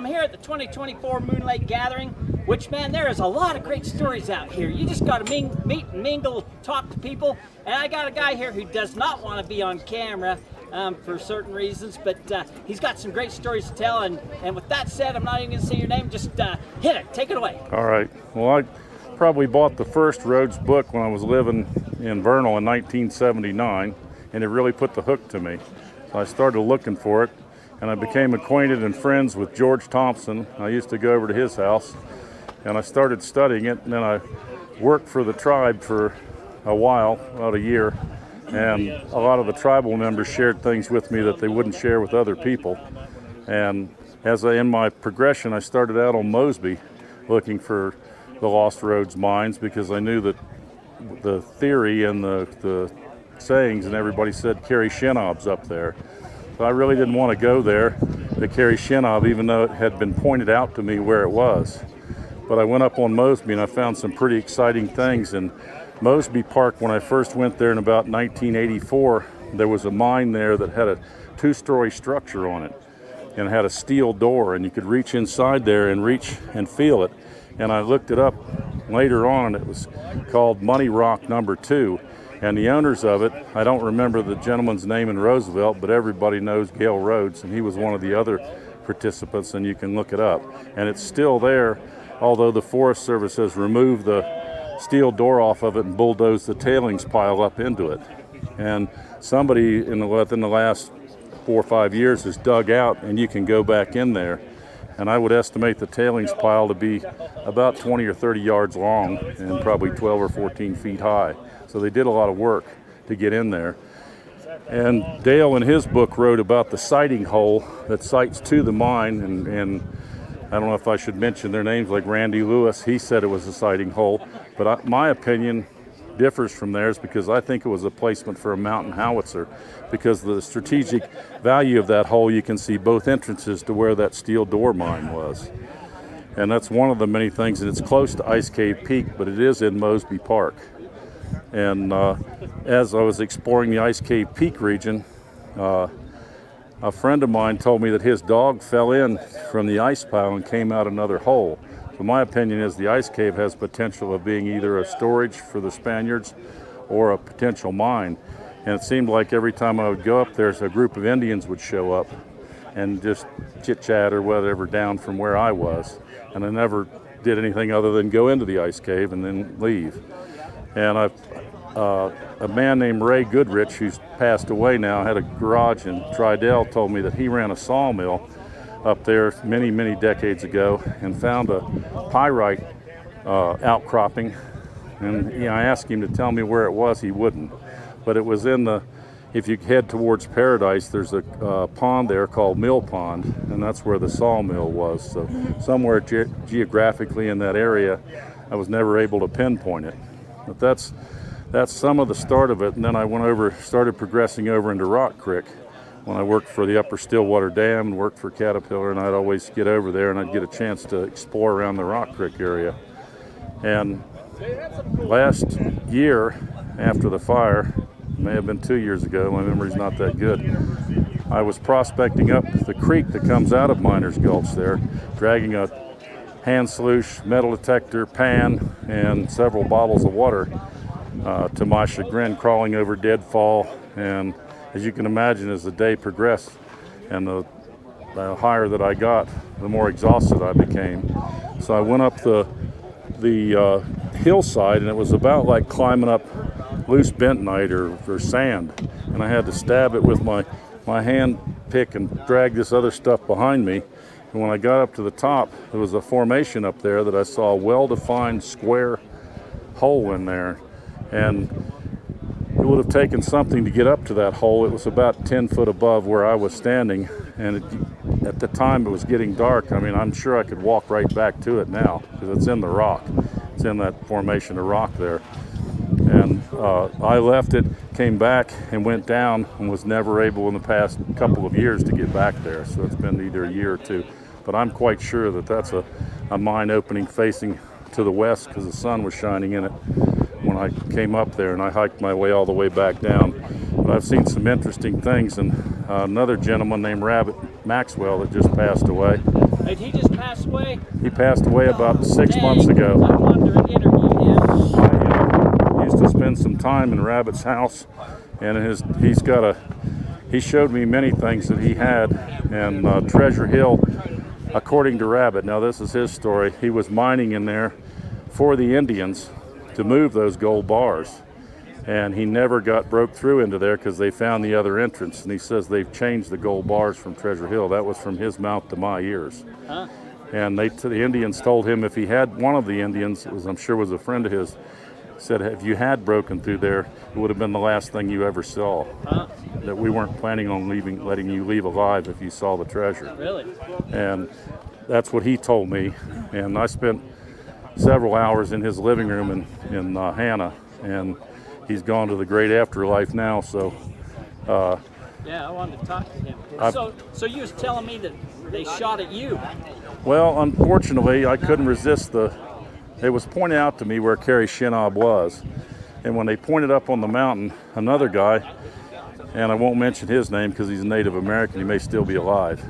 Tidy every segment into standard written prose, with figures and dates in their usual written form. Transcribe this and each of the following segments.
I'm here at the 2024 Moon Lake Gathering, which, man, there is a lot of great stories out here. You just got to meet and mingle, talk to people. And I got a guy here who does not want to be on camera for certain reasons, but he's got some great stories to tell. And with that said, I'm not even going to say your name. Just hit it. Take it away. All right. Well, I probably bought the first Rhoades book when I was living in Vernal in 1979, and it really put the hook to me. So I started looking for it, and I became acquainted and friends with George Thompson. I used to go over to his house, and I started studying it, and then I worked for the tribe for a while, about a year, and a lot of the tribal members shared things with me that they wouldn't share with other people. And in my progression, I started out on Mosby looking for the Lost Rhoades mines, because I knew that the theory and the sayings, and everybody said Carrie Shinob's up there. So I really didn't want to go there to Carrie Shinob, even though it had been pointed out to me where it was. But I went up on Mosby and I found some pretty exciting things. In Mosby Park, when I first went there in about 1984, there was a mine there that had a two-story structure on it and had a steel door, and you could reach inside there and reach and feel it. And I looked it up later on, and it was called Money Rock Number 2. And the owners of it, I don't remember the gentleman's name in Roosevelt, but everybody knows Gail Rhoades, and he was one of the other participants, and you can look it up. And it's still there, although the Forest Service has removed the steel door off of it and bulldozed the tailings pile up into it. And somebody within the last 4 or 5 years has dug out, and you can go back in there. And I would estimate the tailings pile to be about 20 or 30 yards long and probably 12 or 14 feet high. So they did a lot of work to get in there. And Dale in his book wrote about the sighting hole that sights to the mine, and I don't know if I should mention their names, like Randy Lewis. He said it was a sighting hole, but my opinion differs from theirs, because I think it was a placement for a mountain howitzer, because of the strategic value of that hole. You can see both entrances to where that steel door mine was. And that's one of the many things, and it's close to Ice Cave Peak, but it is in Mosby Park. And as I was exploring the Ice Cave Peak region, a friend of mine told me that his dog fell in from the ice pile and came out another hole. So my opinion is the ice cave has potential of being either a storage for the Spaniards or a potential mine. And it seemed like every time I would go up there, a group of Indians would show up and just chit-chat or whatever down from where I was. And I never did anything other than go into the ice cave and then leave. And a man named Ray Goodrich, who's passed away now, had a garage in Tridell, told me that he ran a sawmill up there many, many decades ago and found a pyrite outcropping. And I asked him to tell me where it was. He wouldn't. But it was if you head towards Paradise, there's a pond there called Mill Pond, and that's where the sawmill was. So somewhere geographically in that area, I was never able to pinpoint it. But that's some of the start of it. And then started progressing over into Rock Creek when I worked for the Upper Stillwater Dam and worked for Caterpillar, and I'd always get over there and I'd get a chance to explore around the Rock Creek area. And last year, after the fire, may have been 2 years ago, my memory's not that good, I was prospecting up the creek that comes out of Miners Gulch there, dragging a hand sluice, metal detector, pan, and several bottles of water. To my chagrin, crawling over deadfall, and as you can imagine, as the day progressed and the higher that I got, the more exhausted I became. So I went up the hillside, and it was about like climbing up loose bentonite or sand, and I had to stab it with my hand pick and drag this other stuff behind me. And when I got up to the top, there was a formation up there that I saw a well-defined square hole in there. And it would have taken something to get up to that hole. It was about 10 foot above where I was standing, and at the time it was getting dark. I mean, I'm sure I could walk right back to it now, because it's in the rock. It's in that formation of rock there. And I left it, came back, and went down, and was never able in the past couple of years to get back there. So it's been either a year or two. But I'm quite sure that that's a mine opening facing to the west, because the sun was shining in it when I came up there, and I hiked my way all the way back down. But I've seen some interesting things, and another gentleman named Maxwell that just passed away, Did he just pass away? He passed away about 6 Dang. months ago. I wanted to interview him. I used to spend some time in Rabbit's house, and he showed me many things that he had. And Treasure Hill, according to Rabbit, now this is his story, he was mining in there for the Indians to move those gold bars. And he never broke through into there because they found the other entrance. And he says they've changed the gold bars from Treasure Hill. That was from his mouth to my ears. Huh? And the Indians told him if he had one of the Indians, I'm sure was a friend of his, said if you had broken through there, it would have been the last thing you ever saw. Huh? That we weren't planning on letting you leave alive if you saw the treasure. Really? And that's what he told me. And I spent several hours in his living room in Hannah, and he's gone to the great afterlife now. So yeah, I wanted to talk to him. So you was telling me that they shot at you? Well, unfortunately, I couldn't resist it was pointed out to me where Carrie Shinob was. And when they pointed up on the mountain, another guy, and I won't mention his name because he's a Native American, he may still be alive.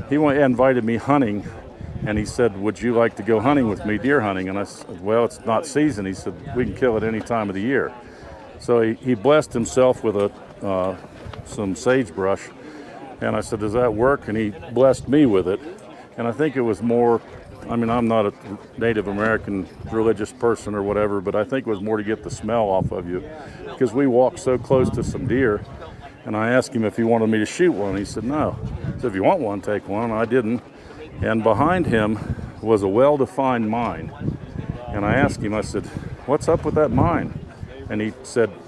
He invited me hunting, and he said, would you like to go hunting with me, deer hunting? And I said, well, it's not season. He said, we can kill it any time of the year. So he blessed himself with some sagebrush, and I said, does that work? And he blessed me with it. And I think it was more, I'm not a Native American religious person or whatever, but I think it was more to get the smell off of you, because we walked so close to some deer, and I asked him if he wanted me to shoot one. He said, no. I said, if you want one, take one. I didn't. And behind him was a well-defined mine. And I asked him, I said, what's up with that mine? And he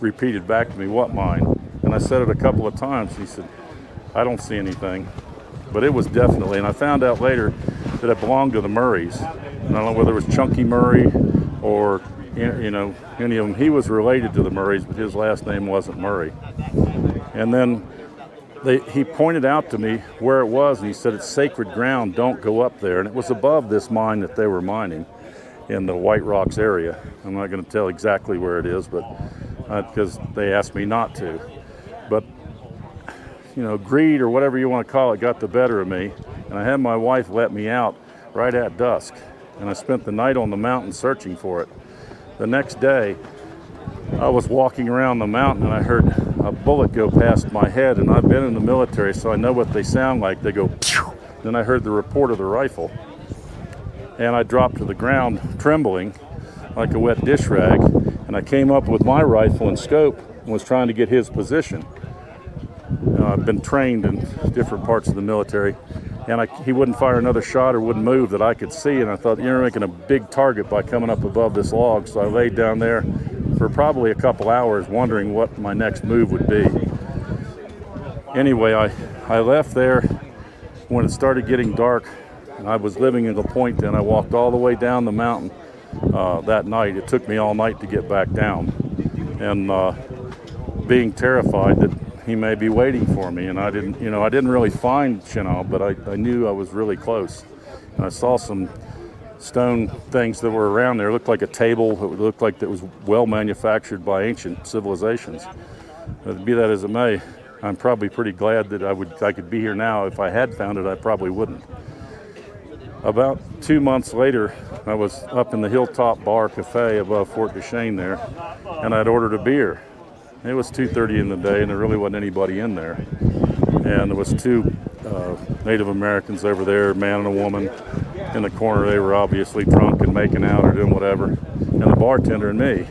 repeated back to me, what mine? And I said it a couple of times. He said, I don't see anything. But it was definitely, and I found out later that it belonged to the Murrays. And I don't know whether it was Chunky Murray or, any of them. He was related to the Murrays, but his last name wasn't Murray. And then he pointed out to me where it was, and he said, it's sacred ground, don't go up there. And it was above this mine that they were mining in the White Rocks area. I'm not going to tell exactly where it is, but because they asked me not to. But, greed or whatever you want to call it got the better of me, and I had my wife let me out right at dusk, and I spent the night on the mountain searching for it. The next day, I was walking around the mountain and I heard a bullet go past my head, and I've been in the military, so I know what they sound like. They go, pew! Then I heard the report of the rifle, and I dropped to the ground trembling like a wet dish rag, and I came up with my rifle and scope and was trying to get his position. I've been trained in different parts of the military, and he wouldn't fire another shot or wouldn't move that I could see, and I thought, you're making a big target by coming up above this log. So I laid down there for probably a couple hours wondering what my next move would be. Anyway, I left there when it started getting dark, and I was living in La Pointe, and I walked all the way down the mountain that night. It took me all night to get back down, and being terrified that he may be waiting for me. And I didn't really find Shinob, but I knew I was really close. And I saw some stone things that were around there. It looked like a table. It looked like it was well manufactured by ancient civilizations. But be that as it may, I'm probably pretty glad that I could be here now. If I had found it, I probably wouldn't. About 2 months later, I was up in the Hilltop Bar Cafe above Fort Duchesne there, and I'd ordered a beer. It was 2:30 in the day, and there really wasn't anybody in there. And there was two Native Americans over there, a man and a woman, in the corner. They were obviously drunk and making out or doing whatever, and the bartender and me.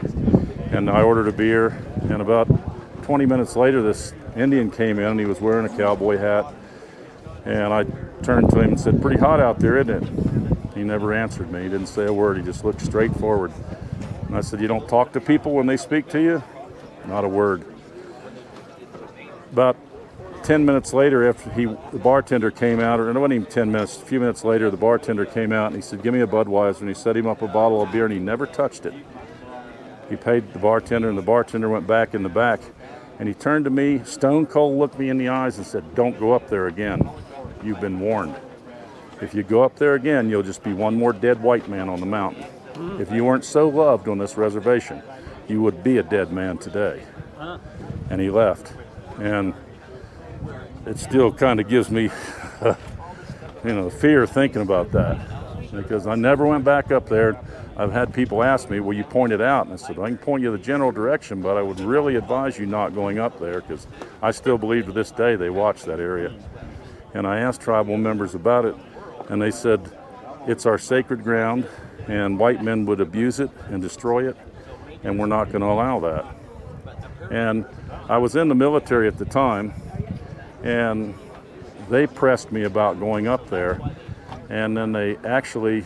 And I ordered a beer, and about 20 minutes later, this Indian came in, and he was wearing a cowboy hat. And I turned to him and said, pretty hot out there, isn't it? He never answered me. He didn't say a word. He just looked straight forward. And I said, you don't talk to people when they speak to you? Not a word. About 10 minutes later, after the bartender came out, or it wasn't even 10 minutes, a few minutes later, the bartender came out and he said, give me a Budweiser, and he set him up a bottle of beer, and he never touched it. He paid the bartender, and the bartender went back in the back, and he turned to me, stone cold, looked me in the eyes and said, don't go up there again. You've been warned. If you go up there again, you'll just be one more dead white man on the mountain. If you weren't so loved on this reservation, you would be a dead man today. And he left. And it still kind of gives me fear thinking about that, because I never went back up there. I've had people ask me, will you point it out? And I said, I can point you the general direction, but I would really advise you not going up there, because I still believe to this day they watch that area. And I asked tribal members about it, and they said, it's our sacred ground, and white men would abuse it and destroy it, and we're not going to allow that. And I was in the military at the time, and they pressed me about going up there, and then they actually,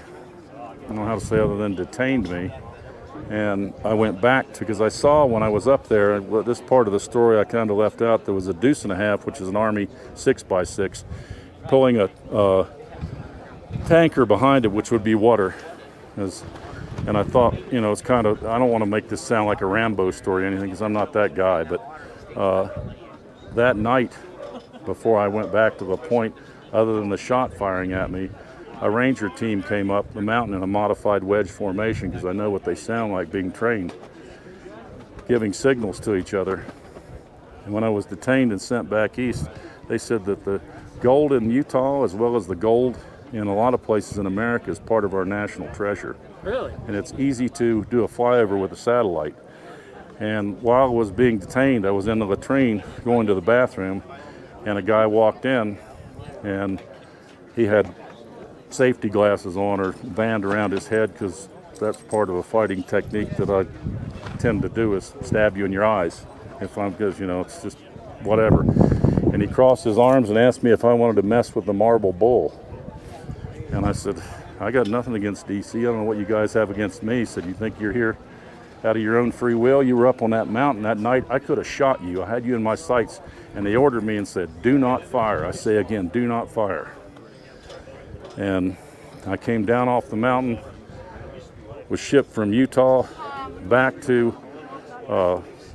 I don't know how to say other than detained me, and I went back to, because I saw when I was up there, and this part of the story I kind of left out, there was a deuce and a half, which is an Army 6x6, pulling a tanker behind it, which would be water. And I thought, it's kind of, I don't want to make this sound like a Rambo story or anything, because I'm not that guy, but that night, before I went back to the point, other than the shot firing at me, a ranger team came up the mountain in a modified wedge formation, because I know what they sound like being trained, giving signals to each other. And when I was detained and sent back east, they said that the gold in Utah, as well as the gold in a lot of places in America, is part of our national treasure. Really? And it's easy to do a flyover with a satellite. And while I was being detained, I was in the latrine going to the bathroom, and a guy walked in, and he had safety glasses on, or band around his head, because that's part of a fighting technique that I tend to do, is stab you in your eyes, because it's just whatever. And he crossed his arms and asked me if I wanted to mess with the marble bull. And I said, I got nothing against DC. I don't know what you guys have against me. He said, you think you're here out of your own free will? You were up on that mountain that night. I could have shot you. I had you in my sights. And they ordered me and said, do not fire. I say again, do not fire. And I came down off the mountain, was shipped from Utah back to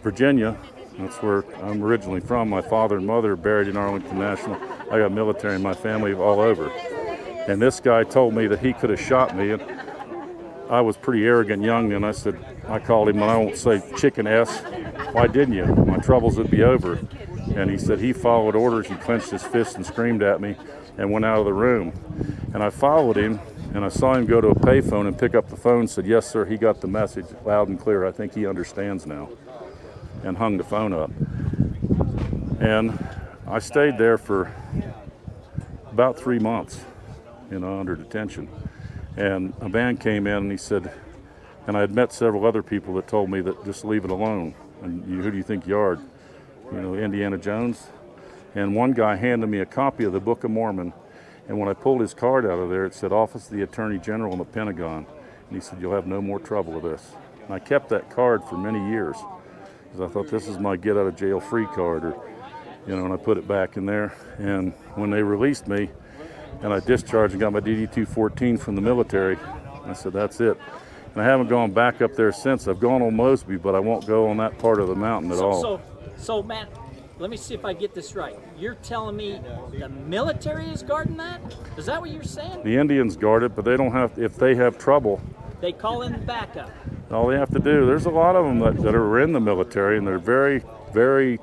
Virginia. That's where I'm originally from. My father and mother are buried in Arlington National. I got military in my family all over. And this guy told me that he could have shot me. And I was pretty arrogant young, and I called him, and I won't say chicken ass. Why didn't you? My troubles would be over. And he said he followed orders. He clenched his fist and screamed at me and went out of the room. And I followed him, and I saw him go to a payphone and pick up the phone and said, yes, sir, he got the message loud and clear. I think he understands now. And hung the phone up. And I stayed there for about 3 months, under detention. And a man came in, and he said, and I had met several other people that told me that just leave it alone. And who do you think you are? Indiana Jones? And one guy handed me a copy of the Book of Mormon. And when I pulled his card out of there, it said Office of the Attorney General in the Pentagon. And he said, you'll have no more trouble with this. And I kept that card for many years, because I thought, this is my get out of jail free card, and I put it back in there. And when they released me, and I discharged and got my DD-214 from the military, I said, that's it. And I haven't gone back up there since. I've gone on Mosby, but I won't go on that part of the mountain at all. So Matt, let me see if I get this right. You're telling me the military is guarding that? Is that what you're saying? The Indians guard it, but they don't have, if they have trouble, they call in backup. All they have to do, there's a lot of them that are in the military, and they're very, very,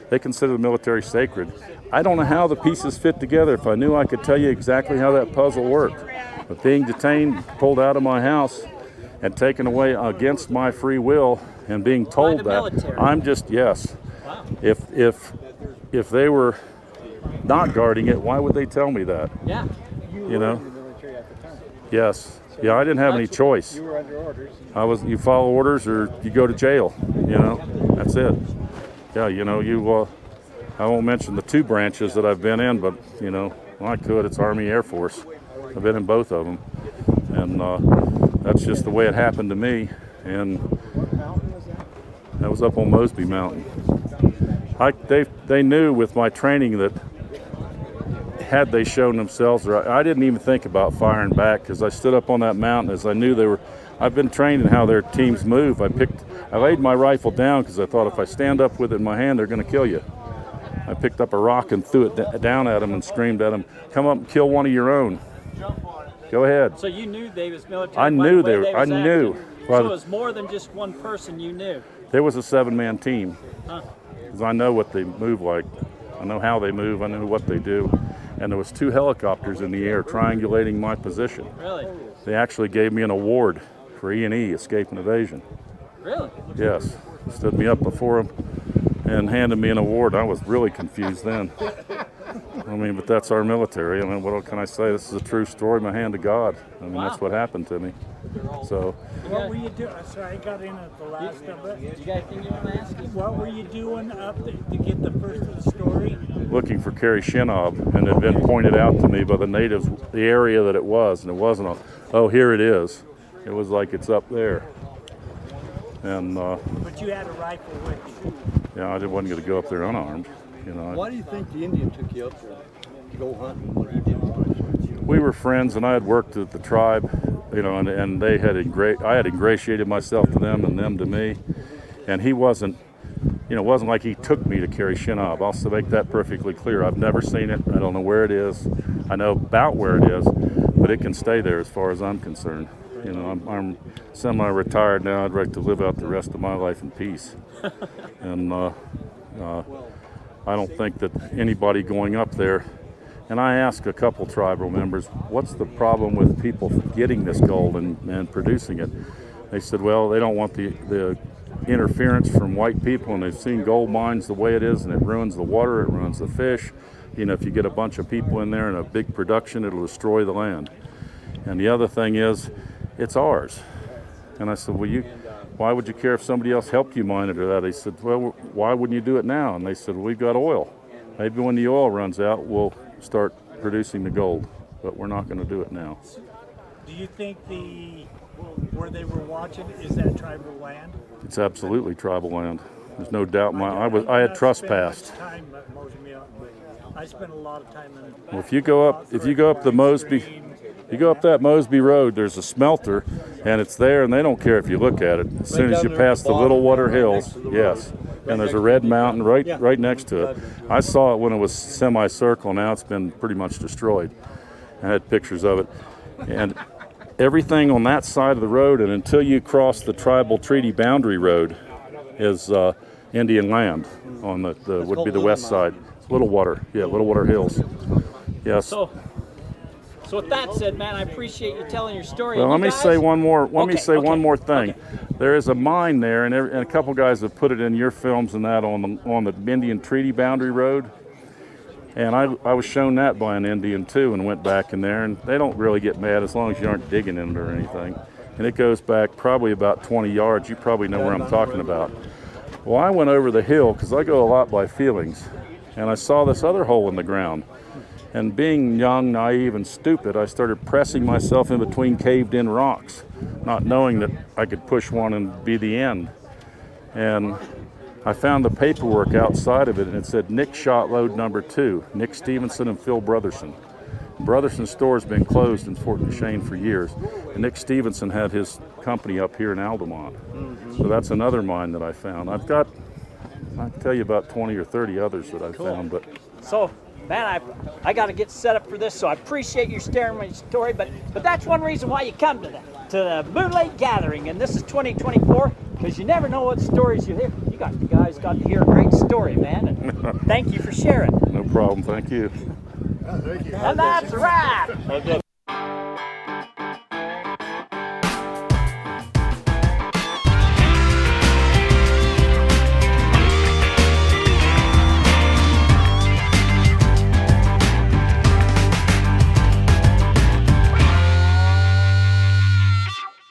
they consider the military sacred. I don't know how the pieces fit together. If I knew, I could tell you exactly how that puzzle worked. But being detained, pulled out of my house, and taken away against my free will, and being told that, military. I'm just, yes. Wow. If they were not guarding it, why would they tell me that? Yeah. You were in the military at the time. Yes. Yeah, I didn't have any choice. You were under orders. You follow orders or you go to jail, that's it. Yeah, I won't mention the 2 branches that I've been in, but, well, I could. It's Army Air Force. I've been in both of them. And that's just the way it happened to me. And What mountain was that? that was up on Mosby Mountain. They knew with my training that had they shown themselves, or I didn't even think about firing back, because I stood up on that mountain as I knew they were. I've been trained in how their teams move. I laid my rifle down because I thought if I stand up with it in my hand, they're going to kill you. I picked up a rock and threw it down at them and screamed at them, "Come up and kill one of your own. Go ahead." So you knew they was military. I knew they were. I knew. So it was more than just one person. You knew. There was a 7-man team. Huh. Because I know what they move like. I know how they move. I know what they do. and there was 2 helicopters in the air triangulating my position. Really? They actually gave me an award for E&E, escape and evasion. Really? Yes, stood me up before them and handed me an award. I was really confused then. I mean, but that's our military. I mean, what can I say? This is a true story, my hand to God. I mean, that's what happened to me. So, What were you doing? Sorry, I got in at the last of it. You got anything you want to ask? What were you doing up to get the first of the story? looking for Carrie Shinob, and it had been pointed out to me by the natives the area that it was, and it wasn't a, oh, here it is. It was like it's up there. And But you had a rifle with you. yeah, I wasn't going to go up there unarmed. You know, Why do you think the Indian took you up there to go hunting when you didn't? we were friends, and I had worked at the tribe, you know, and they had I had ingratiated myself to them and them to me, and he wasn't, you know, it wasn't like he took me to Carrie Shinob. I'll also make that perfectly clear. I've never seen it. I don't know where it is. I know about where it is, but it can stay there as far as I'm concerned. You know, I'm semi-retired now. I'd like to live out the rest of my life in peace, and I don't think that anybody going up there. And I asked a couple tribal members, what's the problem with people getting this gold and producing it? They said, well, they don't want the interference from white people, and they've seen gold mines the way it is, and it ruins the water, it ruins the fish. You know, if you get a bunch of people in there and a big production, it'll destroy the land. And the other thing is, it's ours. And I said, well, why would you care if somebody else helped you mine it or that? They said, well, why wouldn't you do it now? And they said, well, we've got oil. Maybe when the oil runs out, we'll start producing the gold, but we're not going to do it now. Do you think where they were watching, is that tribal land? It's absolutely tribal land. There's no doubt. I had trespassed. I spent a lot of time in. Well, if you go up the Mosby, you go up that Mosby Road, there's a smelter, and it's there, and they don't care if you look at it. As soon as you pass the Little Water Hills, yes, and there's a red mountain right next to it. I saw it when it was semicircle. Now it's been pretty much destroyed. I had pictures of it, and everything on that side of the road, and until you cross the tribal treaty boundary road, is Indian land on the would be the west side. It's Little Water, yeah, Little Water Hills. Yes. So with that said, man, I appreciate you telling your story. Well, let me say one more. Let me say Okay. one more thing. Okay. There is a mine there, and a couple guys have put it in your films and that on the Indian Treaty Boundary Road. And I was shown that by an Indian too, and went back in there. And they don't really get mad as long as you aren't digging in it or anything. And it goes back probably about 20 yards. You probably know where I'm talking about. Well, I went over the hill because I go a lot by feelings, and I saw this other hole in the ground. And being young, naive, and stupid, I started pressing myself in between caved-in rocks, not knowing that I could push one and be the end. And I found the paperwork outside of it, and it said Nick shot load number 2, Nick Stevenson and Phil Brotherson. Brotherson's store has been closed in Fort Duchesne for years, and Nick Stevenson had his company up here in Altamont. So that's another mine that I found. I can tell you about 20 or 30 others that I found, but. So, man, I got to get set up for this, so I appreciate you sharing my story, but that's one reason why you come to the Moonlight Gathering, and this is 2024, because you never know what stories you hear. You guys got to hear a great story, man, and thank you for sharing. No problem, thank you. And that's a wrap.